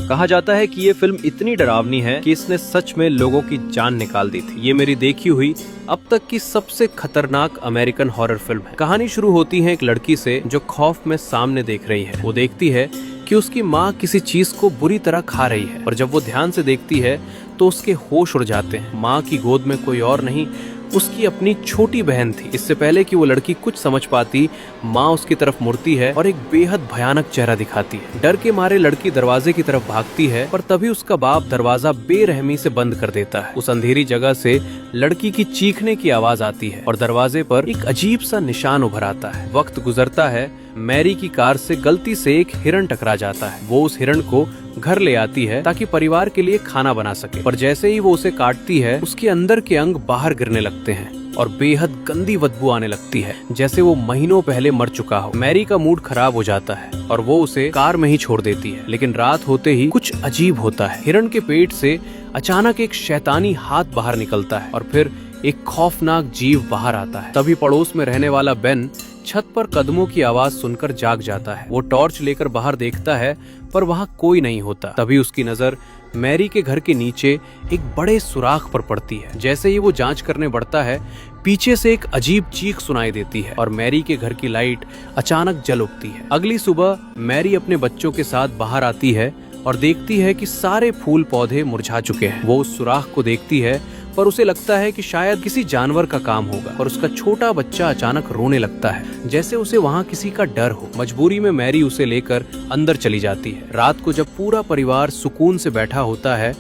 कहा जाता है कि ये फिल्म इतनी डरावनी है कि इसने सच में लोगों की जान निकाल दी थी। ये मेरी देखी हुई अब तक की सबसे खतरनाक अमेरिकन हॉरर फिल्म है। कहानी शुरू होती है एक लड़की से जो खौफ में सामने देख रही है। वो देखती है कि उसकी माँ किसी चीज को बुरी तरह खा रही है और जब वो ध्यान से देखती है तो उसके होश उड़ जाते हैं। माँ की गोद में कोई और नहीं, उसकी अपनी छोटी बहन थी। इससे पहले कि वो लड़की कुछ समझ पाती, माँ उसकी तरफ मुड़ती है और एक बेहद भयानक चेहरा दिखाती है। डर के मारे लड़की दरवाजे की तरफ भागती है पर तभी उसका बाप दरवाजा बेरहमी से बंद कर देता है। उस अंधेरी जगह से लड़की की चीखने की आवाज आती है और दरवाजे पर एक अजीब सा निशान उभर आता है। वक्त गुजरता है, मैरी की कार से गलती से एक हिरण टकरा जाता है। वो उस हिरण को घर ले आती है ताकि परिवार के लिए खाना बना सके, पर जैसे ही वो उसे काटती है उसके अंदर के अंग बाहर गिरने लगते हैं और बेहद गंदी बदबू आने लगती है, जैसे वो महीनों पहले मर चुका हो। मैरी का मूड खराब हो जाता है और वो उसे कार में ही छोड़ देती है। लेकिन रात होते ही कुछ अजीब होता है। हिरण के पेट से अचानक एक शैतानी हाथ बाहर निकलता है और फिर एक खौफनाक जीव बाहर आता है। तभी पड़ोस में रहने वाला बेन छत पर कदमों की आवाज सुनकर जाग जाता है। वो टॉर्च लेकर बाहर देखता है पर वहाँ कोई नहीं होता। तभी उसकी नजर मैरी के घर के नीचे एक बड़े सुराख पर पड़ती है। जैसे ही वो जांच करने बढ़ता है, पीछे से एक अजीब चीख सुनाई देती है और मैरी के घर की लाइट अचानक जल उठती है। अगली सुबह मैरी अपने बच्चों के साथ बाहर आती है और देखती है कि सारे फूल पौधे मुरझा चुके हैं। वो उस सुराख को देखती है पर उसे लगता है कि शायद किसी जानवर का काम होगा और उसका छोटा बच्चा अचानक रोने लगता है, जैसे उसे वहाँ किसी का डर हो। मजबूरी में मैरी उसे लेकर अंदर चली जाती है। रात को जब पूरा परिवार सुकून से बैठा होता है,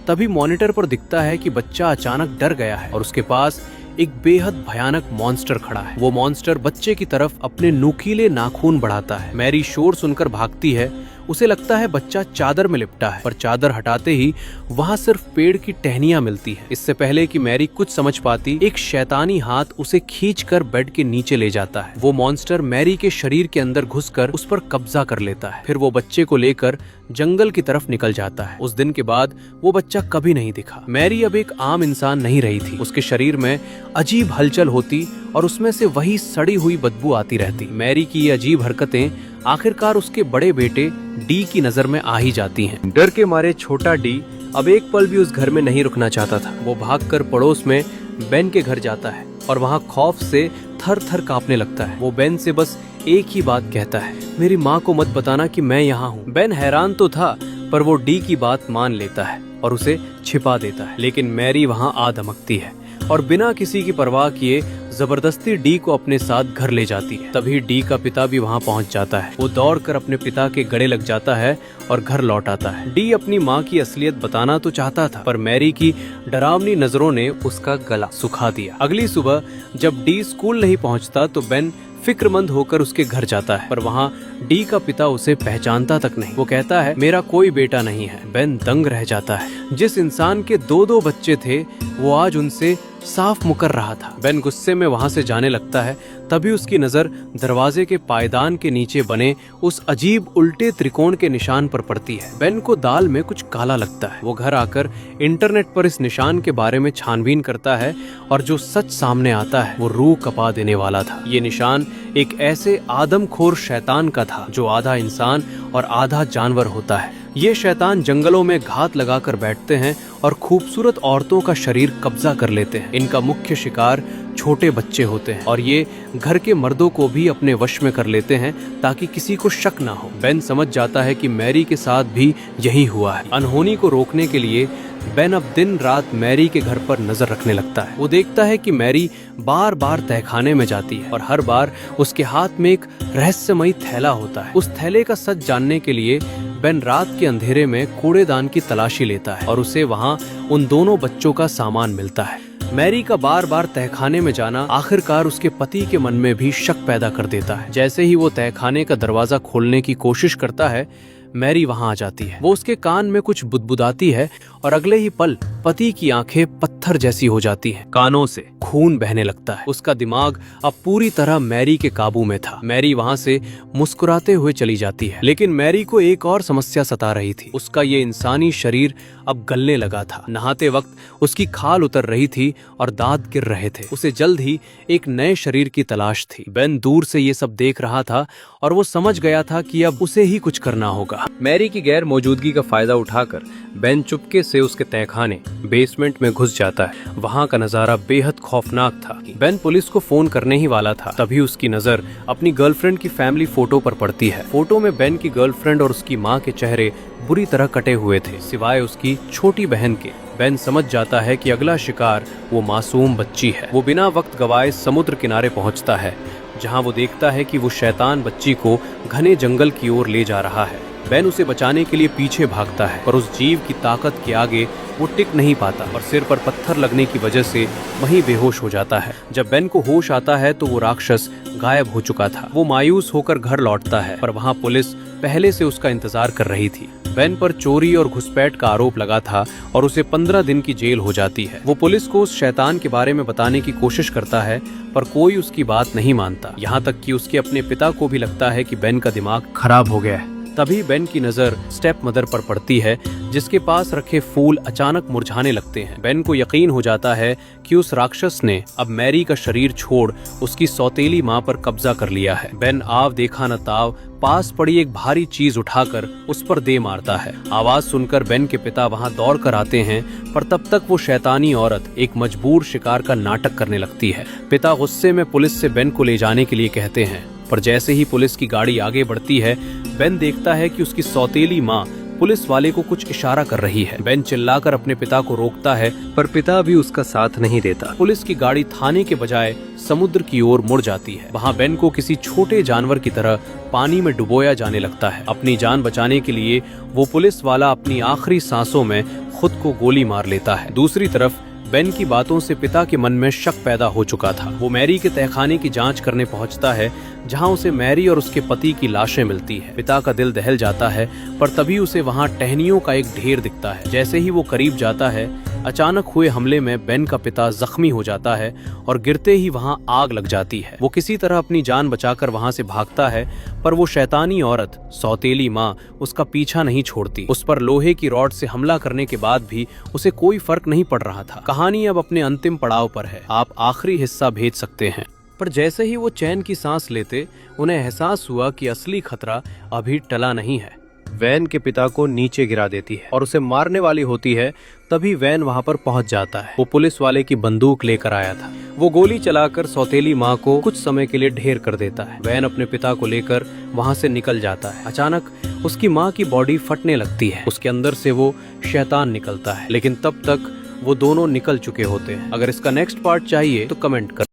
तभी मॉनिटर पर दिखता है कि बच्चा अचानक डर गया है और उसके पास एक बेहद भयानक मॉन्स्टर खड़ा है। वो मॉन्स्टर बच्चे की तरफ अपने नुकीले नाखून बढ़ाता है। मैरी शोर सुनकर भागती है। उसे लगता है बच्चा चादर में लिपटा है, पर चादर हटाते ही वहाँ सिर्फ पेड़ की टहनियां मिलती है। इससे पहले कि मैरी कुछ समझ पाती, एक शैतानी हाथ उसे खींचकर बेड के नीचे ले जाता है। वो मॉन्स्टर मैरी के शरीर के अंदर घुसकर उस पर कब्जा कर लेता है। फिर वो बच्चे को लेकर जंगल की तरफ निकल जाता है। उस दिन के बाद वो बच्चा कभी नहीं दिखा। मैरी अब एक आम इंसान नहीं रही थी। उसके शरीर में अजीब हलचल होती और उसमें से वही सड़ी हुई बदबू आती रहती। मैरी की ये अजीब हरकतें आखिरकार उसके बड़े बेटे डी की नजर में आ ही जाती हैं। डर के मारे छोटा डी अब एक पल भी उस घर में नहीं रुकना चाहता था। वो भागकर पड़ोस में बेन के घर जाता है और वहाँ खौफ से थर थर कांपने लगता है। वो बेन से बस एक ही बात कहता है, मेरी माँ को मत बताना कि मैं यहाँ हूँ। बेन हैरान तो था पर वो डी की बात मान लेता है और उसे छिपा देता है। लेकिन मैरी वहाँ आ धमकती है और बिना किसी की परवाह किए जबरदस्ती डी को अपने साथ घर ले जाती है। तभी डी का पिता भी वहाँ पहुँच जाता है। वो दौड़कर अपने पिता के गले लग जाता है और घर लौट आता है। डी अपनी माँ की असलियत बताना तो चाहता था पर मैरी की डरावनी नजरों ने उसका गला सुखा दिया। अगली सुबह जब डी स्कूल नहीं पहुँचता तो बेन फिक्रमंद होकर उसके घर जाता है, पर वहाँ डी का पिता उसे पहचानता तक नहीं। वो कहता है, मेरा कोई बेटा नहीं है। बेन दंग रह जाता है। जिस इंसान के दो बच्चे थे वो आज उनसे साफ मुकर रहा था। बेन गुस्से में वहाँ से जाने लगता है। तभी उसकी नजर दरवाजे के पायदान के नीचे बने उस अजीब उल्टे त्रिकोण के निशान पर पड़ती है। बेन को दाल में कुछ काला लगता है। वो घर आकर इंटरनेट पर इस निशान के बारे में छानबीन करता है और जो सच सामने आता है वो रूह कपा देने वाला था। ये निशान एक ऐसे आदमखोर शैतान का था जो आधा इंसान और आधा जानवर होता है। ये शैतान जंगलों में घात लगाकर बैठते हैं और खूबसूरत औरतों का शरीर कब्जा कर लेते हैं। इनका मुख्य शिकार छोटे बच्चे होते हैं और ये घर के मर्दों को भी अपने वश में कर लेते हैं ताकि किसी को शक ना हो। बेन समझ जाता है कि मैरी के साथ भी यही हुआ है। अनहोनी को रोकने के लिए बेन अब दिन रात मैरी के घर पर नजर रखने लगता है। वो देखता है कि मैरी बार बार तहखाने में जाती है और हर बार उसके हाथ में एक रहस्यमयी थैला होता है। उस थैले का सच जानने के लिए बेन रात के अंधेरे में कूड़ेदान की तलाशी लेता है और उसे वहाँ उन दोनों बच्चों का सामान मिलता है। मैरी का बार बार तहखाने में जाना आखिरकार उसके पति के मन में भी शक पैदा कर देता है। जैसे ही वो तहखाने का दरवाजा खोलने की कोशिश करता है, मैरी वहाँ आ जाती है। वो उसके कान में कुछ बुदबुदाती है और अगले ही पल पति की आंखें पत्थर जैसी हो जाती हैं, कानों से खून बहने लगता है। उसका दिमाग अब पूरी तरह मैरी के काबू में था। मैरी वहां से मुस्कुराते हुए चली जाती है, लेकिन मैरी को एक और समस्या सता रही थी। उसका ये इंसानी शरीर अब गलने लगा था। नहाते वक्त उसकी खाल उतर रही थी और दांत गिर रहे थे। उसे जल्द ही एक नए शरीर की तलाश थी। बेन दूर से ये सब देख रहा था और वो समझ गया था कि अब उसे ही कुछ करना होगा। मैरी की गैर मौजूदगी का फायदा उठाकर बेन चुपके से उसके तहखाने बेसमेंट में घुस जाता है। वहाँ का नजारा बेहद खौफनाक था। बेन पुलिस को फोन करने ही वाला था, तभी उसकी नजर अपनी गर्लफ्रेंड की फैमिली फोटो पर पड़ती है। फोटो में बेन की गर्लफ्रेंड और उसकी माँ के चेहरे बुरी तरह कटे हुए थे, सिवाय उसकी छोटी बहन के। बेन समझ जाता है कि अगला शिकार वो मासूम बच्ची है। वो बिना वक्त गवाए समुद्र किनारे पहुंचता है, जहां वो देखता है कि वो शैतान बच्ची को घने जंगल की ओर ले जा रहा है। बेन उसे बचाने के लिए पीछे भागता है, पर उस जीव की ताकत के आगे वो टिक नहीं पाता और सिर पर पत्थर लगने की वजह से वहीं बेहोश हो जाता है। जब बेन को होश आता है तो वो राक्षस गायब हो चुका था। वो मायूस होकर घर लौटता है, पर वहाँ पुलिस पहले से उसका इंतजार कर रही थी। बेन पर चोरी और घुसपैठ का आरोप लगा था और उसे 15 दिन की जेल हो जाती है। वो पुलिस को उस शैतान के बारे में बताने की कोशिश करता है, पर कोई उसकी बात नहीं मानता। यहाँ तक कि उसके अपने पिता को भी लगता है कि बेन का दिमाग खराब हो गया है। तभी बेन की नजर स्टेप मदर पर पड़ती है, जिसके पास रखे फूल अचानक मुरझाने लगते हैं। बेन को यकीन हो जाता है कि उस राक्षस ने अब मैरी का शरीर छोड़ उसकी सौतेली माँ पर कब्जा कर लिया है। बेन आव देखा न ताव पास पड़ी एक भारी चीज उठाकर उस पर दे मारता है। आवाज सुनकर बेन के पिता वहां दौड़ कर आते हैं, पर तब तक वो शैतानी औरत एक मजबूर शिकार का नाटक करने लगती है। पिता गुस्से में पुलिस से बेन को ले जाने के लिए कहते हैं, पर जैसे ही पुलिस की गाड़ी आगे बढ़ती है, बेन देखता है कि उसकी सौतेली माँ पुलिस वाले को कुछ इशारा कर रही है। बेन चिल्लाकर अपने पिता को रोकता है, पर पिता भी उसका साथ नहीं देता। पुलिस की गाड़ी थाने के बजाय समुद्र की ओर मुड़ जाती है। वहाँ बेन को किसी छोटे जानवर की तरह पानी में डुबोया जाने लगता है। अपनी जान बचाने के लिए वो पुलिस वाला अपनी आखिरी सांसों में खुद को गोली मार लेता है। दूसरी तरफ बेन की बातों से पिता के मन में शक पैदा हो चुका था। वो मैरी के तहखाने की जांच करने पहुंचता है, जहां उसे मैरी और उसके पति की लाशें मिलती है। पिता का दिल दहल जाता है, पर तभी उसे वहां टहनियों का एक ढेर दिखता है। जैसे ही वो करीब जाता है, अचानक हुए हमले में बेन का पिता जख्मी हो जाता है और गिरते ही वहां आग लग जाती है। वो किसी तरह अपनी जान बचाकर वहां से भागता है, पर वो शैतानी औरत सौतेली माँ उसका पीछा नहीं छोड़ती। उस पर लोहे की रॉड से हमला करने के बाद भी उसे कोई फर्क नहीं पड़ रहा था। कहानी अब अपने अंतिम पड़ाव पर है। आप आखिरी हिस्सा भेज सकते हैं। पर जैसे ही वो चैन की सांस लेते, उन्हें एहसास हुआ कि असली खतरा अभी टला नहीं है। वैन के पिता को नीचे गिरा देती है और उसे मारने वाली होती है। तभी वैन वहां पर पहुंच जाता है। वो पुलिस वाले की बंदूक लेकर आया था। वो गोली चलाकर सौतेली माँ को कुछ समय के लिए ढेर कर देता है। वैन अपने पिता को लेकर वहां से निकल जाता है। अचानक उसकी माँ की बॉडी फटने लगती है। उसके अंदर से वो शैतान निकलता है, लेकिन तब तक वो दोनों निकल चुके होते हैं। अगर इसका नेक्स्ट पार्ट चाहिए तो कमेंट कर।